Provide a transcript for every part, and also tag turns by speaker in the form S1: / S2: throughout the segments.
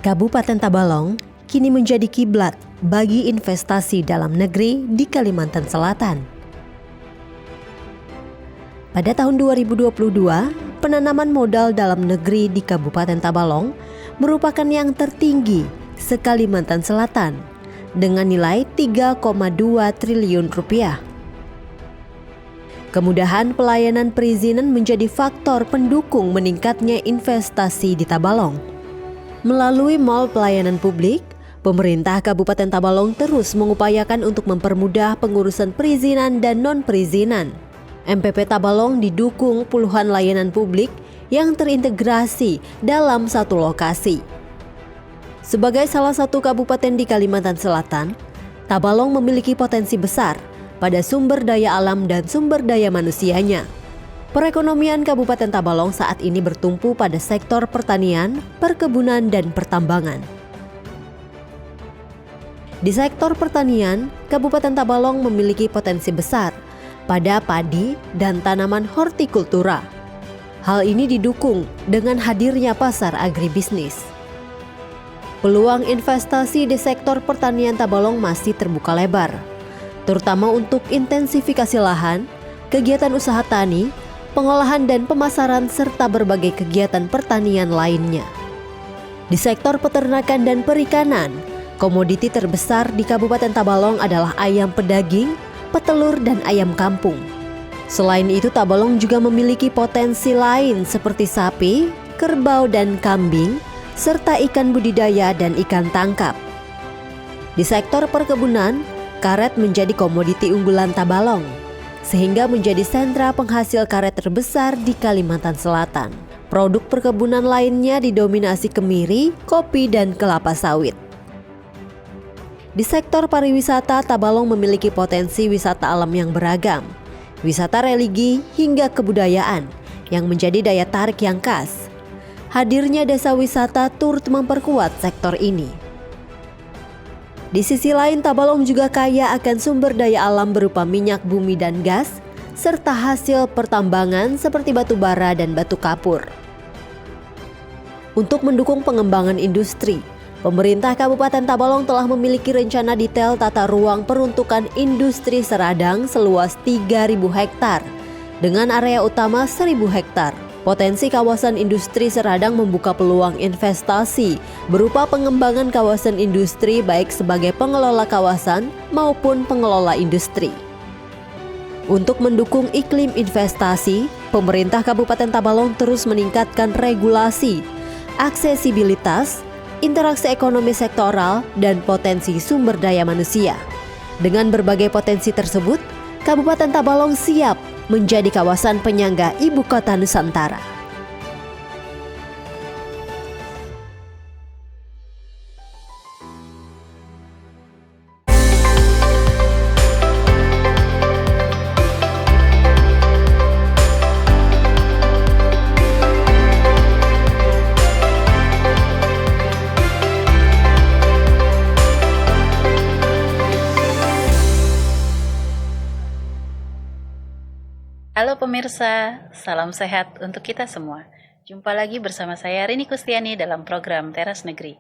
S1: Kabupaten Tabalong kini menjadi kiblat bagi investasi dalam negeri di Kalimantan Selatan. Pada tahun 2022, penanaman modal dalam negeri di Kabupaten Tabalong merupakan yang tertinggi se-Kalimantan Selatan dengan nilai 3,2 triliun rupiah. Kemudahan pelayanan perizinan menjadi faktor pendukung meningkatnya investasi di Tabalong. Melalui Mall Pelayanan Publik, pemerintah Kabupaten Tabalong terus mengupayakan untuk mempermudah pengurusan perizinan dan non-perizinan. MPP Tabalong didukung puluhan layanan publik yang terintegrasi dalam satu lokasi. Sebagai salah satu kabupaten di Kalimantan Selatan, Tabalong memiliki potensi besar pada sumber daya alam dan sumber daya manusianya. Perekonomian Kabupaten Tabalong saat ini bertumpu pada sektor pertanian, perkebunan, dan pertambangan. Di sektor pertanian, Kabupaten Tabalong memiliki potensi besar pada padi dan tanaman hortikultura. Hal ini didukung dengan hadirnya pasar agribisnis. Peluang investasi di sektor pertanian Tabalong masih terbuka lebar, terutama untuk intensifikasi lahan, kegiatan usaha tani, pengolahan dan pemasaran serta berbagai kegiatan pertanian lainnya. Di sektor peternakan dan perikanan, komoditi terbesar di Kabupaten Tabalong adalah ayam pedaging, petelur, dan ayam kampung. Selain itu, Tabalong juga memiliki potensi lain seperti sapi, kerbau, dan kambing, serta ikan budidaya dan ikan tangkap. Di sektor perkebunan, karet menjadi komoditi unggulan Tabalong, sehingga menjadi sentra penghasil karet terbesar di Kalimantan Selatan. Produk perkebunan lainnya didominasi kemiri, kopi, dan kelapa sawit. Di sektor pariwisata, Tabalong memiliki potensi wisata alam yang beragam, wisata religi hingga kebudayaan yang menjadi daya tarik yang khas. Hadirnya desa wisata turut memperkuat sektor ini. Di sisi lain, Tabalong juga kaya akan sumber daya alam berupa minyak bumi dan gas, serta hasil pertambangan seperti batu bara dan batu kapur. Untuk mendukung pengembangan industri, pemerintah Kabupaten Tabalong telah memiliki rencana detail tata ruang peruntukan industri seradang seluas 3.000 hektar dengan area utama 1.000 hektar. Potensi kawasan industri seradang membuka peluang investasi berupa pengembangan kawasan industri baik sebagai pengelola kawasan maupun pengelola industri. Untuk mendukung iklim investasi, pemerintah Kabupaten Tabalong terus meningkatkan regulasi, aksesibilitas, interaksi ekonomi sektoral, dan potensi sumber daya manusia. Dengan berbagai potensi tersebut, Kabupaten Tabalong siap menjadi kawasan penyangga ibu kota Nusantara.
S2: Halo pemirsa, salam sehat untuk kita semua. Jumpa lagi bersama saya Rini Kustiani dalam program Teras Negeri.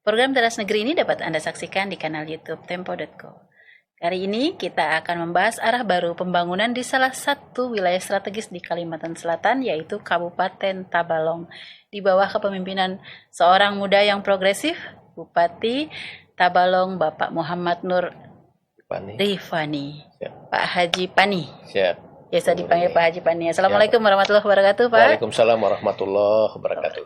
S2: Program Teras Negeri ini dapat Anda saksikan di kanal YouTube Tempo.co. Kali ini kita akan membahas arah baru pembangunan di salah satu wilayah strategis di Kalimantan Selatan, yaitu Kabupaten Tabalong. Di bawah kepemimpinan seorang muda yang progresif, Bupati Tabalong Bapak Muhammad Nur Rifani. Pak Haji Pani.
S3: Siap.
S2: Biasa dipanggil Pak Haji Pani. Assalamualaikum warahmatullahi wabarakatuh, Pak.
S3: Waalaikumsalam warahmatullahi wabarakatuh.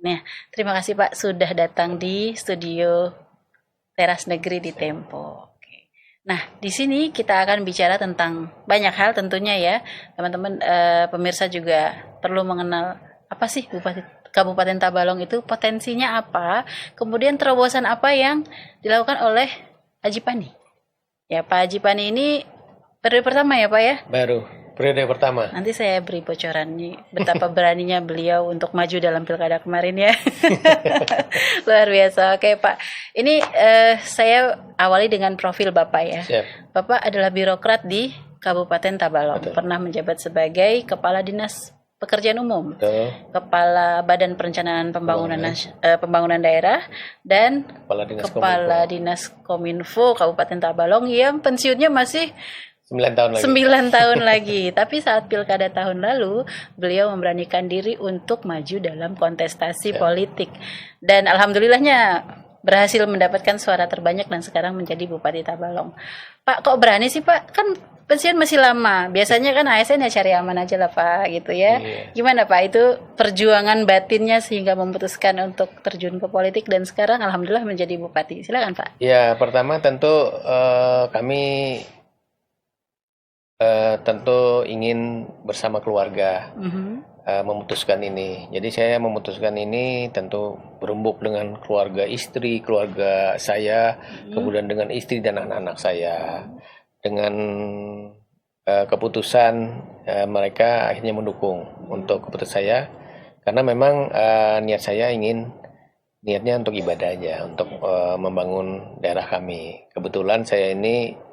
S2: Nah, terima kasih Pak sudah datang di studio Teras Negeri di Tempo. Oke. Nah, di sini kita akan bicara tentang banyak hal tentunya ya. Teman-teman pemirsa juga perlu mengenal apa sih Kabupaten Tabalong itu, potensinya apa, kemudian terobosan apa yang dilakukan oleh Haji Pani. Ya, Pak Haji Pani ini periode pertama ya Pak ya?
S3: Baru, periode pertama.
S2: Nanti saya beri bocoran nih, betapa beraninya beliau untuk maju dalam pilkada kemarin ya. Luar biasa. Oke Pak, ini saya awali dengan profil Bapak ya.
S3: Siap.
S2: Bapak adalah birokrat di Kabupaten Tabalong.
S3: Betul.
S2: Pernah menjabat sebagai Kepala Dinas Pekerjaan Umum,
S3: Betul.
S2: Kepala Badan Perencanaan Pembangunan Daerah, dan
S3: Kepala
S2: Dinas Kominfo Kabupaten Tabalong yang pensiunnya masih
S3: 9 tahun lagi.
S2: 9 tahun lagi. Tapi saat pilkada tahun lalu, beliau memberanikan diri untuk maju dalam kontestasi politik. Dan alhamdulillahnya berhasil mendapatkan suara terbanyak dan sekarang menjadi Bupati Tabalong. Pak, kok berani sih Pak? Kan pensiun masih lama. Biasanya kan ASN ya cari aman aja lah Pak, gitu ya. Gimana Pak, itu perjuangan batinnya sehingga memutuskan untuk terjun ke politik dan sekarang alhamdulillah menjadi Bupati. Silakan Pak.
S3: Ya, pertama tentu kami tentu ingin bersama keluarga memutuskan ini. Jadi saya memutuskan ini tentu berembuk dengan keluarga istri, keluarga saya, kemudian dengan istri dan anak-anak saya. Dengan keputusan mereka akhirnya mendukung untuk keputusan saya, karena memang niatnya untuk ibadah aja, untuk membangun daerah kami. Kebetulan saya ini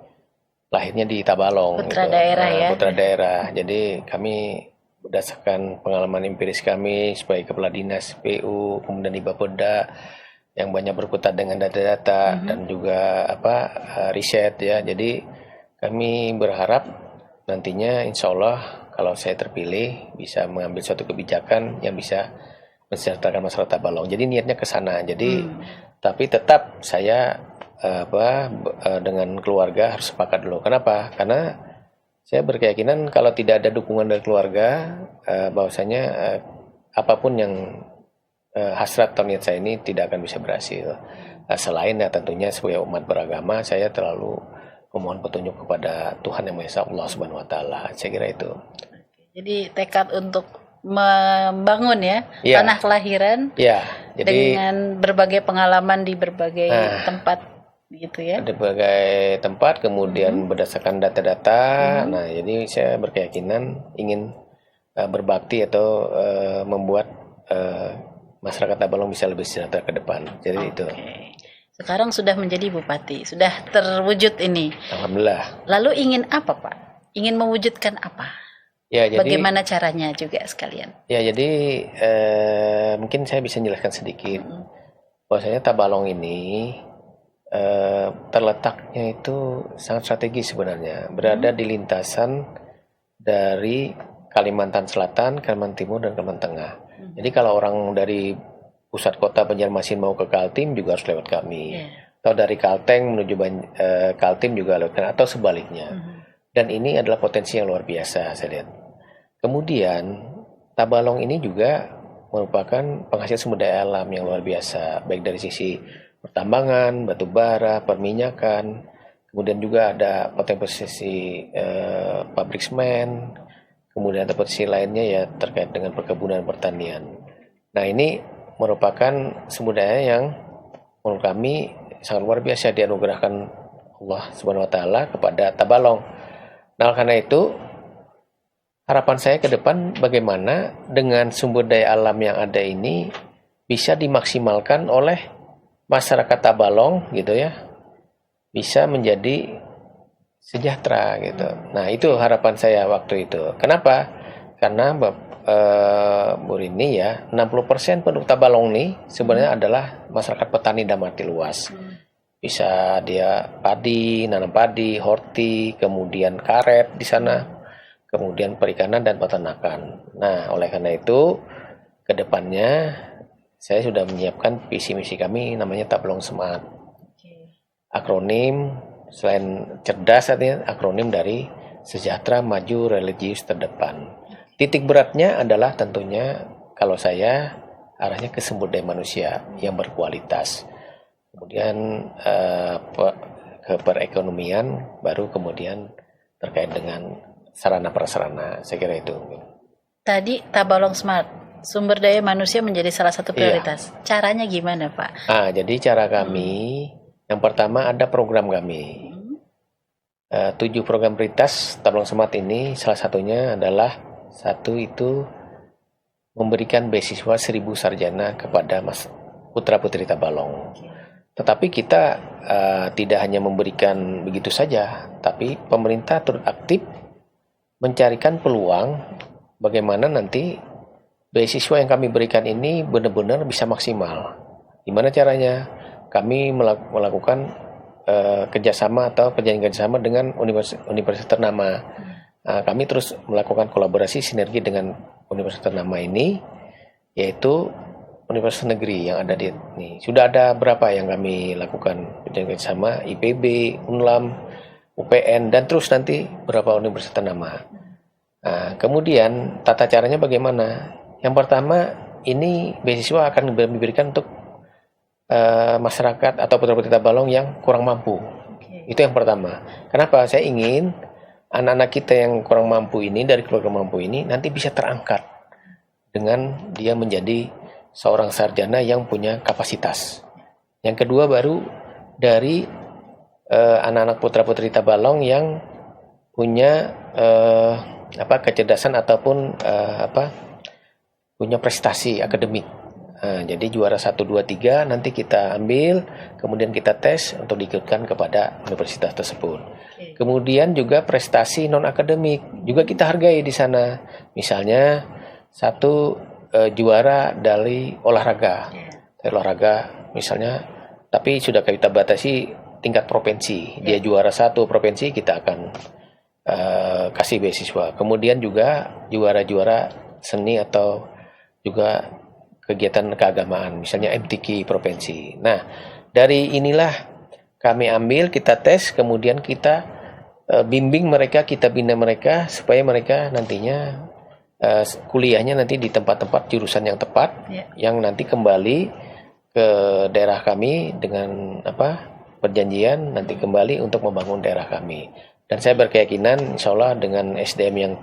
S3: lahirnya di Tabalong,
S2: putra daerah ya.
S3: Putra daerah. Jadi kami berdasarkan pengalaman empiris kami sebagai kepala dinas PU, kemudian di Bapeda yang banyak berkutat dengan data-data dan juga riset ya. Jadi kami berharap nantinya insya Allah kalau saya terpilih bisa mengambil suatu kebijakan yang bisa mensejahterakan masyarakat Tabalong. Jadi niatnya ke sana. Jadi tapi tetap saya dengan keluarga harus sepakat dulu. Kenapa? Karena saya berkeyakinan kalau tidak ada dukungan dari keluarga, bahwasanya apapun yang hasrat atau niat saya ini tidak akan bisa berhasil. Selain ya tentunya sebagai umat beragama, saya terlalu memohon petunjuk kepada Tuhan Yang Maha Esa, Allah Subhanahu Wa Taala. Saya kira itu. Jadi
S2: tekad untuk membangun tanah kelahiran,
S3: jadi
S2: dengan berbagai pengalaman di berbagai tempat. Gitu ya.
S3: Ada berbagai tempat, kemudian berdasarkan data-data. Nah, jadi saya berkeyakinan ingin berbakti atau membuat masyarakat Tabalong bisa lebih sejahtera ke depan. Jadi itu.
S2: Sekarang sudah menjadi bupati, sudah terwujud ini.
S3: Alhamdulillah.
S2: Lalu ingin apa Pak? Ingin mewujudkan apa?
S3: Ya, jadi,
S2: bagaimana caranya juga sekalian?
S3: Ya, jadi mungkin saya bisa menjelaskan sedikit. Bahwasanya Tabalong ini terletaknya itu sangat strategis sebenarnya, berada di lintasan dari Kalimantan Selatan, Kalimantan Timur, dan Kalimantan Tengah. Jadi kalau orang dari pusat kota Banjarmasin mau ke Kaltim juga harus lewat kami, atau dari Kalteng menuju Kaltim juga lewat kami, atau sebaliknya. Dan ini adalah potensi yang luar biasa saya lihat. Kemudian Tabalong ini juga merupakan penghasil sumber daya alam yang luar biasa, baik dari sisi pertambangan, batu bara, perminyakan, kemudian juga ada potensi pabrik semen, kemudian ada potensi lainnya ya terkait dengan perkebunan pertanian. Nah, ini merupakan sumber daya yang menurut kami sangat luar biasa dianugerahkan Allah Subhanahu Wa Taala kepada Tabalong. Nah, karena itu harapan saya ke depan bagaimana dengan sumber daya alam yang ada ini bisa dimaksimalkan oleh masyarakat Tabalong gitu ya, bisa menjadi sejahtera gitu. Nah, itu harapan saya waktu itu. Kenapa? Karena Bu Rini ya, 60% penduduk Tabalong nih sebenarnya adalah masyarakat petani dalam arti luas. Bisa dia padi, nanam padi, horti, kemudian karet di sana, kemudian perikanan dan peternakan. Nah, oleh karena itu ke depannya saya sudah menyiapkan visi misi kami namanya Tabalong Smart. Akronim selain cerdas artinya akronim dari sejahtera, maju, religius, terdepan. Titik beratnya adalah tentunya kalau saya arahnya ke sumber daya manusia yang berkualitas. Kemudian ke perekonomian, baru kemudian terkait dengan sarana prasarana. Saya kira itu.
S2: Tadi Tabalong Smart, sumber daya manusia menjadi salah satu prioritas. Caranya gimana, Pak?
S3: Jadi cara kami, yang pertama ada program kami. 7 program prioritas Tabalong Smart ini, salah satunya adalah satu itu memberikan beasiswa 1.000 sarjana kepada putra-putri Tabalong. Tetapi kita tidak hanya memberikan begitu saja, tapi pemerintah turut aktif mencarikan peluang bagaimana nanti beasiswa yang kami berikan ini benar-benar bisa maksimal. Gimana caranya? Kami melakukan kerjasama atau perjanjian kerjasama dengan universitas ternama. Kami terus melakukan kolaborasi sinergi dengan universitas ternama ini, yaitu universitas negeri yang ada di ini. Sudah ada berapa yang kami lakukan perjanjian kerjasama, IPB, UNLAM, UPN, dan terus nanti beberapa universitas ternama. Kemudian tata caranya bagaimana? Yang pertama, ini beasiswa akan diberikan untuk masyarakat atau putra-putri Tabalong yang kurang mampu. Itu yang pertama. Kenapa? Saya ingin anak-anak kita yang kurang mampu ini, dari keluarga mampu ini, nanti bisa terangkat dengan dia menjadi seorang sarjana yang punya kapasitas. Yang kedua, baru dari anak-anak putra-putri Tabalong yang punya kecerdasan ataupun punya prestasi akademik. Jadi juara 1, 2, 3 nanti kita ambil, kemudian kita tes untuk diikutkan kepada universitas tersebut. Kemudian juga prestasi non akademik juga kita hargai di sana. Misalnya satu juara dari olahraga, misalnya, tapi sudah kita batasi tingkat provinsi. Dia juara 1 provinsi, kita akan kasih beasiswa. Kemudian juga juara-juara seni atau juga kegiatan keagamaan, misalnya MTQ provinsi. Nah, dari inilah kami ambil, kita tes, kemudian kita bimbing mereka, kita bina mereka supaya mereka nantinya kuliahnya nanti di tempat-tempat jurusan yang tepat, yang nanti kembali ke daerah kami dengan perjanjian nanti kembali untuk membangun daerah kami. Dan saya berkeyakinan insya Allah dengan SDM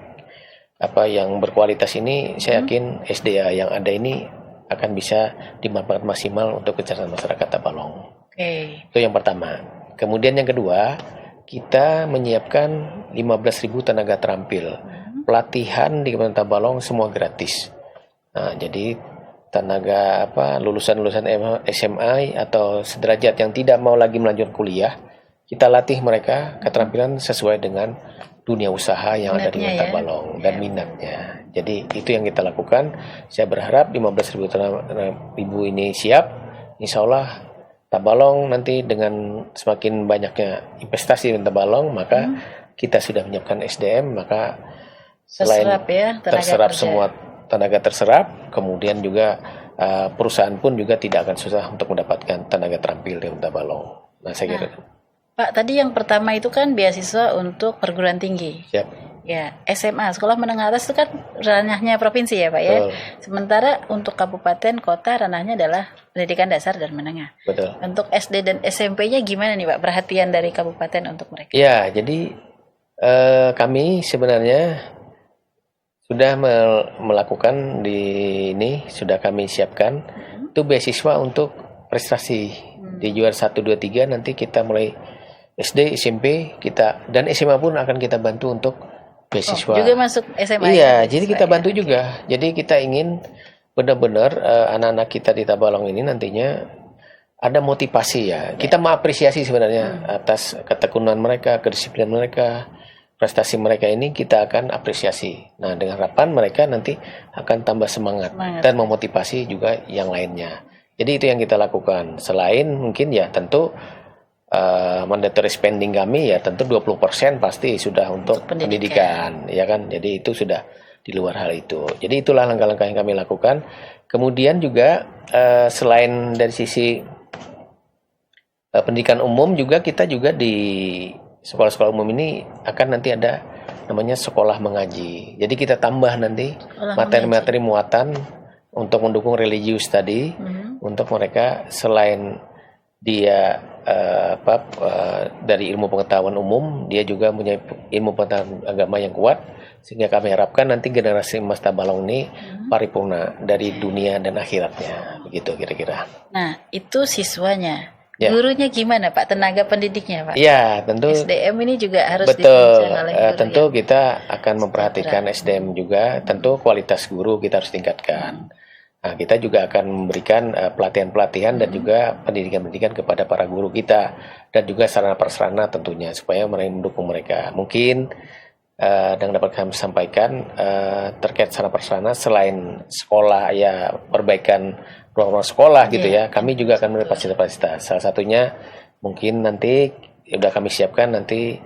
S3: yang berkualitas ini, saya yakin SDA yang ada ini akan bisa dimanfaatkan maksimal untuk kesejahteraan masyarakat Tabalong. Itu yang pertama. Kemudian yang kedua, kita menyiapkan 15.000 tenaga terampil. Pelatihan di Kabupaten Tabalong semua gratis. Nah, jadi tenaga lulusan-lulusan SMA atau sederajat yang tidak mau lagi melanjutkan kuliah, kita latih mereka keterampilan sesuai dengan dunia usaha yang minatnya ada di Tabalong dan minatnya. Jadi itu yang kita lakukan. Saya berharap 15.000 ini siap. Insya Allah Tabalong nanti dengan semakin banyaknya investasi di Tabalong, maka kita sudah menyiapkan SDM, maka selain terserap semua tenaga terserap, kemudian juga perusahaan pun juga tidak akan susah untuk mendapatkan tenaga terampil di Tabalong. Nah, saya kira
S2: Pak, tadi yang pertama itu kan beasiswa untuk perguruan tinggi.
S3: Siap.
S2: Ya, SMA, sekolah menengah atas itu kan ranahnya provinsi ya Pak ya.
S3: Betul.
S2: Sementara untuk kabupaten, kota ranahnya adalah pendidikan dasar dan menengah.
S3: Betul.
S2: Untuk SD dan SMP-nya gimana nih Pak, perhatian dari kabupaten untuk mereka?
S3: Ya, jadi kami sebenarnya sudah melakukan sudah kami siapkan itu beasiswa untuk prestasi di juara 1, 2, 3 nanti kita mulai SD, SMP kita dan SMA pun akan kita bantu untuk beasiswa.
S2: Juga masuk SMA.
S3: Iya, jadi kita bantu juga. Jadi kita ingin benar-benar anak-anak kita di Tabalong ini nantinya ada motivasi ya. Kita mengapresiasi sebenarnya atas ketekunan mereka, kedisiplinan mereka, prestasi mereka ini kita akan apresiasi. Nah, dengan harapan mereka nanti akan tambah semangat dan memotivasi juga yang lainnya. Jadi itu yang kita lakukan. Selain mungkin ya tentu mandatory spending kami ya tentu 20% pasti sudah untuk pendidikan, ya kan. Jadi itu sudah di luar hal itu. Jadi itulah langkah-langkah yang kami lakukan. Kemudian juga selain dari sisi pendidikan umum juga kita juga di sekolah-sekolah umum ini akan nanti ada namanya sekolah mengaji. Jadi kita tambah nanti materi-materi muatan untuk mendukung religius tadi, untuk mereka selain dia dari ilmu pengetahuan umum, dia juga punya ilmu pengetahuan agama yang kuat, sehingga kami harapkan nanti generasi emas Tabalong ini paripurna dari dunia dan akhiratnya, begitu kira-kira.
S2: Nah, itu siswanya. Gurunya gimana Pak? Tenaga pendidiknya Pak?
S3: Ya, tentu
S2: SDM ini juga harus
S3: ditunjang oleh guru. Tentu kita akan memperhatikan SDM juga. Tentu kualitas guru kita harus tingkatkan. Nah, kita juga akan memberikan pelatihan-pelatihan dan juga pendidikan-pendidikan kepada para guru kita dan juga sarana prasarana tentunya supaya mereka mendukung mereka. Mungkin dan dapat kami sampaikan terkait sarana prasarana selain sekolah ya perbaikan ruang-ruang sekolah gitu ya, kami juga akan memberi fasilitas. Salah satunya mungkin nanti udah kami siapkan, nanti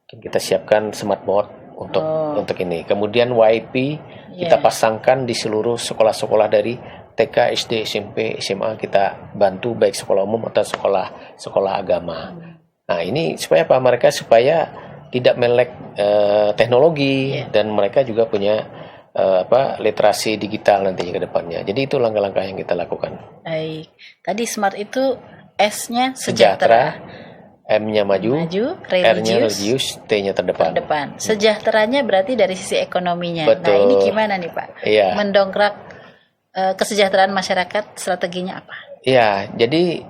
S3: kita siapkan smart board untuk ini. Kemudian WiFi kita pasangkan di seluruh sekolah-sekolah dari TK, SD, SMP, SMA, kita bantu baik sekolah umum atau sekolah agama. Nah ini supaya apa? Mereka supaya tidak melek teknologi dan mereka juga punya literasi digital nantinya ke depannya. Jadi itu langkah-langkah yang kita lakukan.
S2: Baik. Tadi smart itu S-nya sejahtera,
S3: M-nya maju, R-nya religius, T-nya terdepan.
S2: Sejahteranya berarti dari sisi ekonominya.
S3: Betul.
S2: Nah ini gimana nih Pak?
S3: Iya.
S2: Mendongkrak kesejahteraan masyarakat, strateginya apa?
S3: Ya, jadi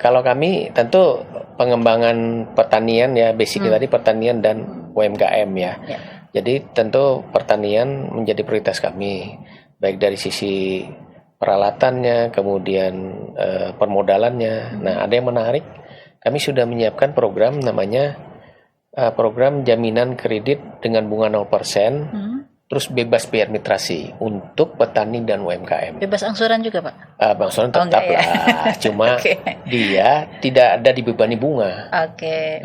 S3: kalau kami tentu pengembangan pertanian ya, basicnya tadi pertanian dan UMKM ya. Jadi tentu pertanian menjadi prioritas kami, baik dari sisi peralatannya, kemudian permodalannya. Nah, ada yang menarik, kami sudah menyiapkan program namanya program jaminan kredit dengan bunga 0%. Terus bebas biaya administrasi untuk petani dan UMKM.
S2: Bebas angsuran juga Pak?
S3: Angsuran tetap lah, cuma dia tidak ada dibebani bunga.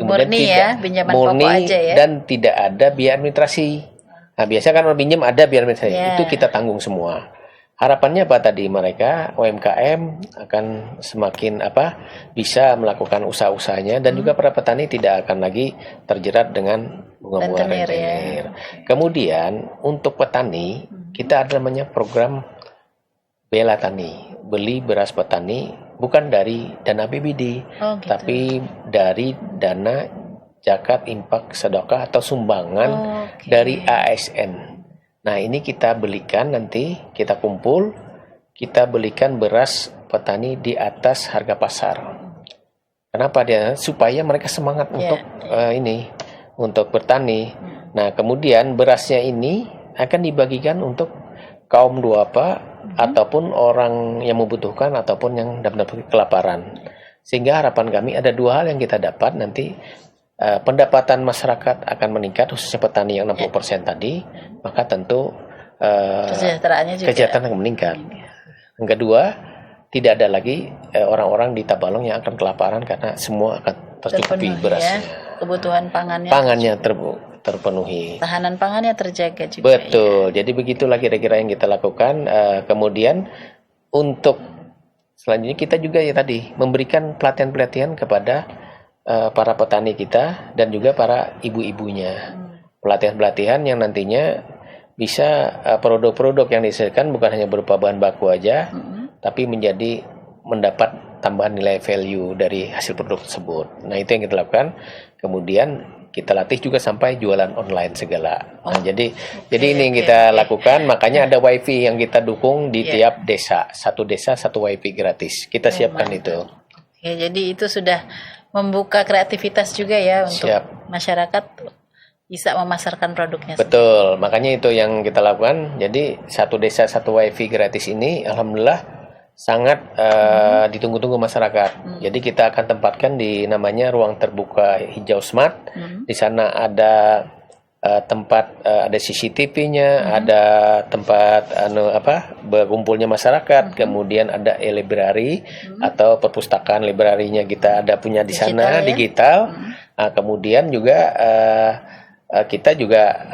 S2: Murni ya, pinjaman pokok aja ya.
S3: Dan tidak ada biaya administrasi. Nah biasa kan orang pinjam ada biaya administrasi, itu kita tanggung semua. Harapannya apa tadi, mereka UMKM akan semakin bisa melakukan usaha-usahanya dan juga para petani tidak akan lagi terjerat dengan bunga-bunga rentenir. Kemudian untuk petani kita ada namanya program Bela Tani, beli beras petani bukan dari dana APBD, tapi dari dana zakat, infak, sedekah atau sumbangan dari ASN. Nah ini kita belikan, nanti kita kumpul, kita belikan beras petani di atas harga pasar. Kenapa dia? Supaya mereka semangat untuk bertani. Nah kemudian berasnya ini akan dibagikan untuk kaum duafa ataupun orang yang membutuhkan ataupun yang dapat kelaparan. Sehingga harapan kami ada dua hal yang kita dapat nanti. Pendapatan masyarakat akan meningkat, khususnya petani yang 60% tadi, maka tentu
S2: kesejahteraannya juga
S3: akan meningkat. Yang kedua, tidak ada lagi orang-orang di Tabalong yang akan kelaparan karena semua akan tercukupi berasnya.
S2: Kebutuhan pangannya
S3: terpenuhi.
S2: Tahanan pangannya terjaga juga.
S3: Betul. Jadi begitulah kira-kira yang kita lakukan. Kemudian untuk selanjutnya kita juga tadi memberikan pelatihan-pelatihan kepada para petani kita dan juga para ibu-ibunya. Pelatihan-pelatihan yang nantinya bisa produk-produk yang disediakan bukan hanya berupa bahan baku aja, tapi mendapat tambahan nilai value dari hasil produk tersebut. Nah itu yang kita lakukan. Kemudian kita latih juga sampai jualan online segala. Nah jadi ini yang kita lakukan. Makanya ada WiFi yang kita dukung di tiap desa. Satu desa satu WiFi gratis. Kita siapkan itu.
S2: Jadi itu sudah membuka kreativitas juga ya untuk masyarakat bisa memasarkan produknya.
S3: Betul, makanya itu yang kita lakukan. Jadi satu desa satu WiFi gratis ini alhamdulillah sangat ditunggu-tunggu masyarakat. Jadi kita akan tempatkan di namanya ruang terbuka hijau smart. Di sana ada tempat ada CCTV-nya, ada tempat berkumpulnya masyarakat, kemudian ada e-library atau perpustakaan librarinya kita ada punya di sana digital. Nah, kemudian juga kita juga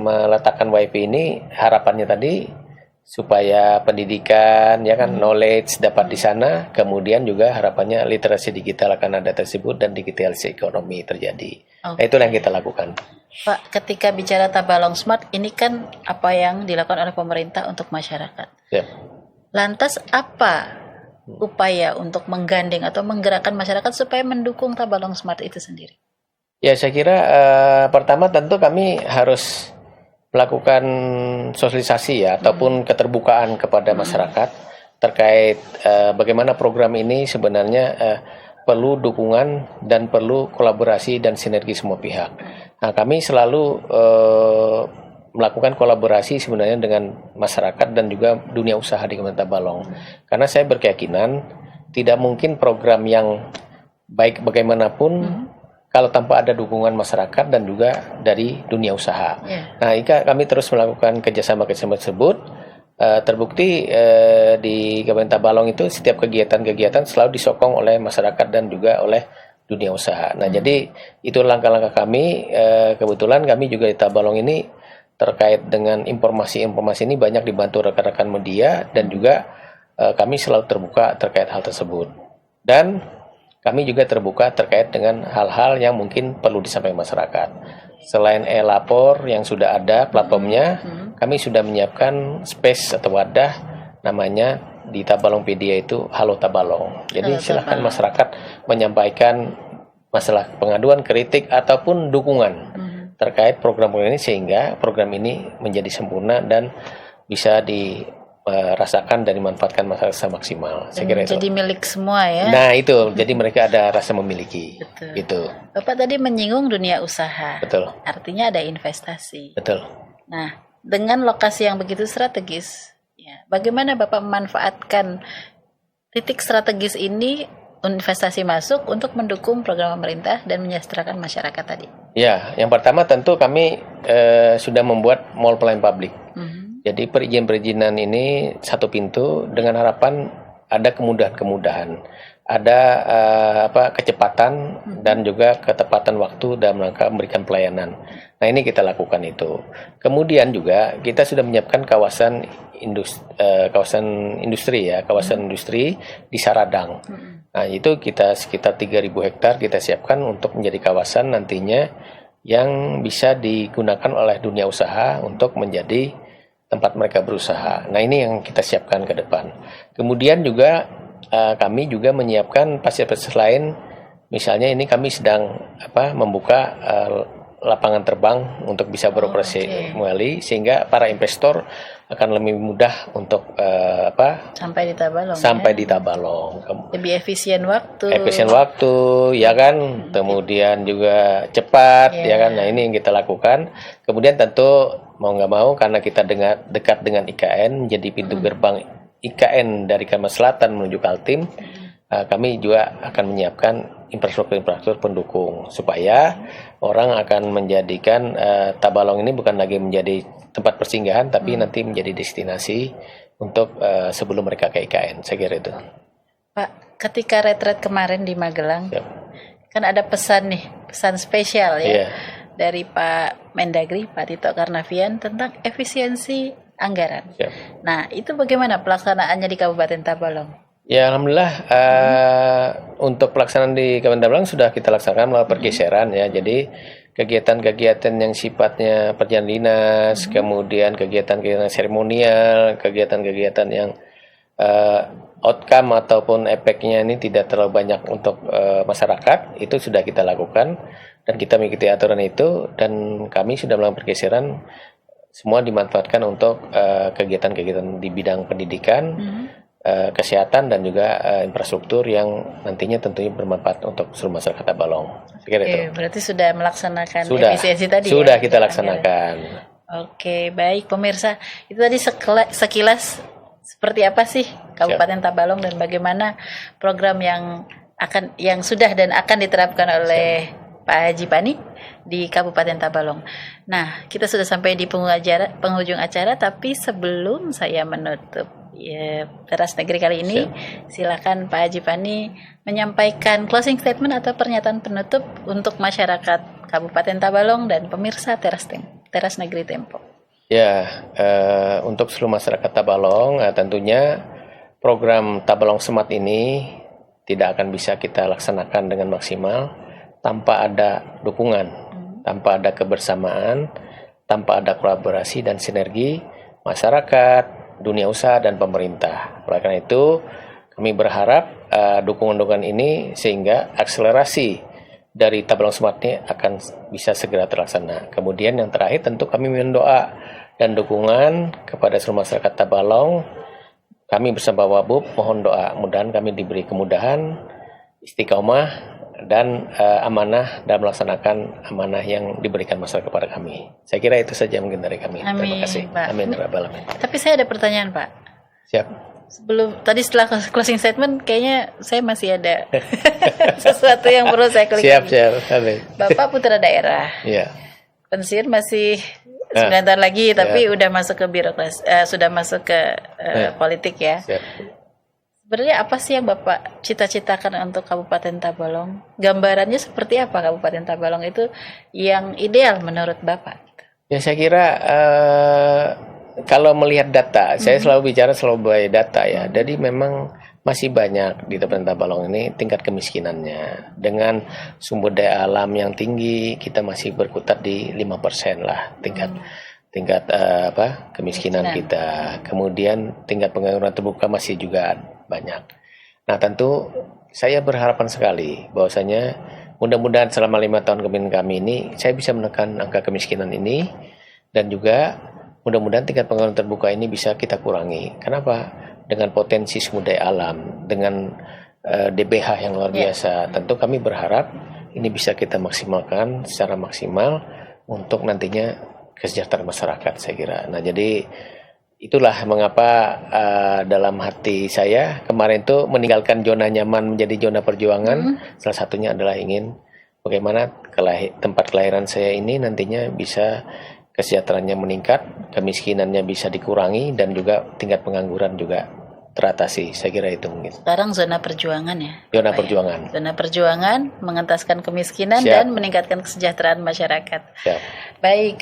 S3: meletakkan WiFi ini harapannya tadi supaya pendidikan knowledge dapat di sana, kemudian juga harapannya literasi digital akan ada tersebut dan digitalisasi ekonomi terjadi. Nah, itulah yang kita lakukan.
S2: Pak, ketika bicara Tabalong Smart, ini kan apa yang dilakukan oleh pemerintah untuk masyarakat. Lantas apa upaya untuk menggandeng atau menggerakkan masyarakat supaya mendukung Tabalong Smart itu sendiri?
S3: Ya, saya kira pertama tentu kami harus melakukan sosialisasi ataupun keterbukaan kepada masyarakat terkait bagaimana program ini sebenarnya perlu dukungan dan perlu kolaborasi dan sinergi semua pihak. Nah, kami selalu melakukan kolaborasi sebenarnya dengan masyarakat dan juga dunia usaha di Kabupaten Tabalong. Karena saya berkeyakinan tidak mungkin program yang baik bagaimanapun kalau tanpa ada dukungan masyarakat dan juga dari dunia usaha. Nah, kami terus melakukan kerjasama tersebut. Terbukti di Kabupaten Tabalong itu setiap kegiatan-kegiatan selalu disokong oleh masyarakat dan juga oleh dunia usaha. Nah, jadi itu langkah-langkah kami. Kebetulan kami juga di Tabalong ini terkait dengan informasi-informasi ini banyak dibantu rekan-rekan media dan juga kami selalu terbuka terkait hal tersebut. Dan kami juga terbuka terkait dengan hal-hal yang mungkin perlu disampaikan masyarakat. Selain e-lapor yang sudah ada platformnya, kami sudah menyiapkan space atau wadah namanya di Tabalongpedia itu Halo Tabalong. Jadi silakan masyarakat menyampaikan masalah pengaduan, kritik ataupun dukungan terkait program-program ini sehingga program ini menjadi sempurna dan bisa dirasakan dan dimanfaatkan masyarakat maksimal. Saya kira itu.
S2: Jadi milik semua ya.
S3: Nah itu, jadi mereka ada rasa memiliki.
S2: Betul.
S3: Gitu.
S2: Bapak tadi menyinggung dunia usaha.
S3: Betul.
S2: Artinya ada investasi.
S3: Betul.
S2: Nah, dengan lokasi yang begitu strategis, ya, bagaimana Bapak memanfaatkan titik strategis ini investasi masuk untuk mendukung program pemerintah dan menyejahterakan masyarakat tadi?
S3: Ya, yang pertama tentu kami sudah membuat mall pelayanan publik. Jadi perizinan ini satu pintu dengan harapan ada kemudahan-kemudahan, ada kecepatan dan juga ketepatan waktu dalam rangka memberikan pelayanan. Nah ini kita lakukan itu. Kemudian juga kita sudah menyiapkan kawasan industri di Saradang. Nah itu kita sekitar 3.000 hektar kita siapkan untuk menjadi kawasan nantinya yang bisa digunakan oleh dunia usaha untuk menjadi tempat mereka berusaha. Nah ini yang kita siapkan ke depan. Kemudian juga kami juga menyiapkan fasilitas lain. Misalnya ini kami sedang membuka lapangan terbang untuk bisa beroperasi kembali sehingga para investor akan lebih mudah untuk
S2: sampai di Tabalong.
S3: Di Tabalong.
S2: Lebih efisien waktu.
S3: Ya kan. Kemudian juga cepat, ya kan. Nah ini yang kita lakukan. Kemudian tentu mau nggak mau karena kita dekat dengan IKN, jadi pintu gerbang IKN dari Kalimantan Selatan menuju Kaltim, kami juga akan menyiapkan infrastruktur pendukung supaya orang akan menjadikan Tabalong ini bukan lagi menjadi tempat persinggahan, tapi nanti menjadi destinasi untuk sebelum mereka ke IKN. Saya kira itu.
S2: Pak, ketika retret kemarin di Magelang, kan ada pesan spesial ya. Dari Pak Mendagri, Pak Tito Karnavian tentang efisiensi anggaran. Nah, itu bagaimana pelaksanaannya di Kabupaten Tabalong?
S3: Ya, alhamdulillah untuk pelaksanaan di Kabupaten Tabalong sudah kita laksanakan melalui pergeseran ya. Jadi kegiatan-kegiatan yang sifatnya perjalanan dinas, kemudian kegiatan-kegiatan seremonial, kegiatan-kegiatan yang outcome ataupun efeknya ini tidak terlalu banyak untuk masyarakat, itu sudah kita lakukan. Dan kita mengikuti aturan itu dan kami sudah melakukan pergeseran semua dimanfaatkan untuk kegiatan-kegiatan di bidang pendidikan, kesehatan dan juga infrastruktur yang nantinya tentunya bermanfaat untuk seluruh masyarakat Tabalong.
S2: Berarti sudah melaksanakan efisiensi tadi.
S3: Sudah kita laksanakan.
S2: Oke, baik pemirsa. Itu tadi sekilas seperti apa sih Kabupaten Tabalong dan bagaimana program yang sudah dan akan diterapkan oleh Pak Haji Pani di Kabupaten Tabalong. Nah, kita sudah sampai di penghujung acara, tapi sebelum saya menutup Teras Negeri kali ini, silakan Pak Haji Pani menyampaikan closing statement atau pernyataan penutup untuk masyarakat Kabupaten Tabalong dan pemirsa Teras Negeri Tempo. Ya, untuk seluruh masyarakat Tabalong, tentunya program Tabalong Smart ini tidak akan bisa kita laksanakan dengan maksimal tanpa ada dukungan, tanpa ada kebersamaan, tanpa ada kolaborasi dan sinergi masyarakat, dunia usaha, dan pemerintah. Oleh karena itu, kami berharap dukungan-dukungan ini sehingga akselerasi dari Tabalong Smart ini akan bisa segera terlaksana. Kemudian yang terakhir tentu kami mendoa dan dukungan kepada seluruh masyarakat Tabalong. Kami bersama Wabub mohon doa, mudah-mudahan kami diberi kemudahan, istiqomah, dan amanah dalam melaksanakan amanah yang diberikan masyarakat kepada kami. Saya kira itu saja mungkin dari kami. Amin,
S3: terima kasih.
S2: Pak.
S3: Amin.
S2: Tapi saya ada pertanyaan, Pak.
S3: Siap.
S2: Sebelum tadi setelah closing statement kayaknya saya masih ada sesuatu yang perlu saya klik.
S3: Siap.
S2: Bapak putra daerah.
S3: Iya.
S2: Pensiun masih 9 tahun lagi tapi udah masuk ke birokrasi, sudah masuk ke politik ya.
S3: Siap.
S2: Sebenarnya apa sih yang Bapak cita-citakan untuk Kabupaten Tabalong? Gambarannya seperti apa Kabupaten Tabalong itu yang ideal menurut Bapak?
S3: Ya saya kira kalau melihat data, saya selalu bicara by data ya. Jadi memang masih banyak di Kabupaten Tabalong ini tingkat kemiskinannya. Dengan sumber daya alam yang tinggi, kita masih berkutat di 5% lah tingkat kemiskinan kita. Kemudian tingkat pengangguran terbuka masih juga banyak. Nah tentu saya berharapan sekali bahwasanya mudah-mudahan selama 5 tahun kepemimpinan kami ini saya bisa menekan angka kemiskinan ini dan juga mudah-mudahan tingkat pengangguran terbuka ini bisa kita kurangi. Kenapa? Dengan potensi sumber daya alam, dengan DBH yang luar biasa. Tentu kami berharap ini bisa kita maksimalkan secara maksimal untuk nantinya kesejahteraan masyarakat saya kira. Nah jadi itulah mengapa dalam hati saya kemarin itu meninggalkan zona nyaman menjadi zona perjuangan. Salah satunya adalah ingin bagaimana tempat kelahiran saya ini nantinya bisa kesejahteraannya meningkat, kemiskinannya bisa dikurangi, dan juga tingkat pengangguran juga teratasi. Saya kira itu mungkin.
S2: Sekarang zona perjuangan ya?
S3: Zona perjuangan.
S2: Zona perjuangan, mengentaskan kemiskinan
S3: Siap.
S2: dan meningkatkan kesejahteraan masyarakat.
S3: Siap.
S2: Baik,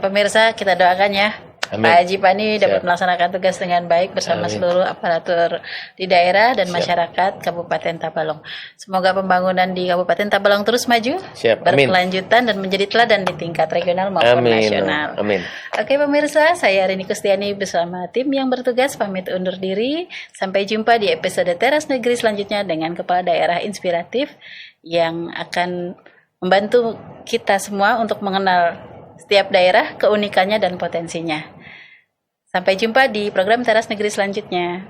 S2: pemirsa kita doakan ya.
S3: Amin.
S2: Pak Haji Pani dapat
S3: Siap.
S2: melaksanakan tugas dengan baik bersama
S3: Amin.
S2: seluruh aparatur di daerah dan
S3: Siap.
S2: masyarakat Kabupaten Tabalong. Semoga pembangunan di Kabupaten Tabalong terus maju,
S3: Siap. Amin.
S2: berkelanjutan dan menjadi teladan di tingkat regional maupun
S3: Amin.
S2: nasional.
S3: Amin.
S2: Oke pemirsa, saya Rini Kustiani bersama tim yang bertugas pamit undur diri. Sampai jumpa di episode Teras Negeri selanjutnya dengan kepala daerah inspiratif yang akan membantu kita semua untuk mengenal setiap daerah, keunikannya dan potensinya. Sampai jumpa di program Teras Negeri selanjutnya.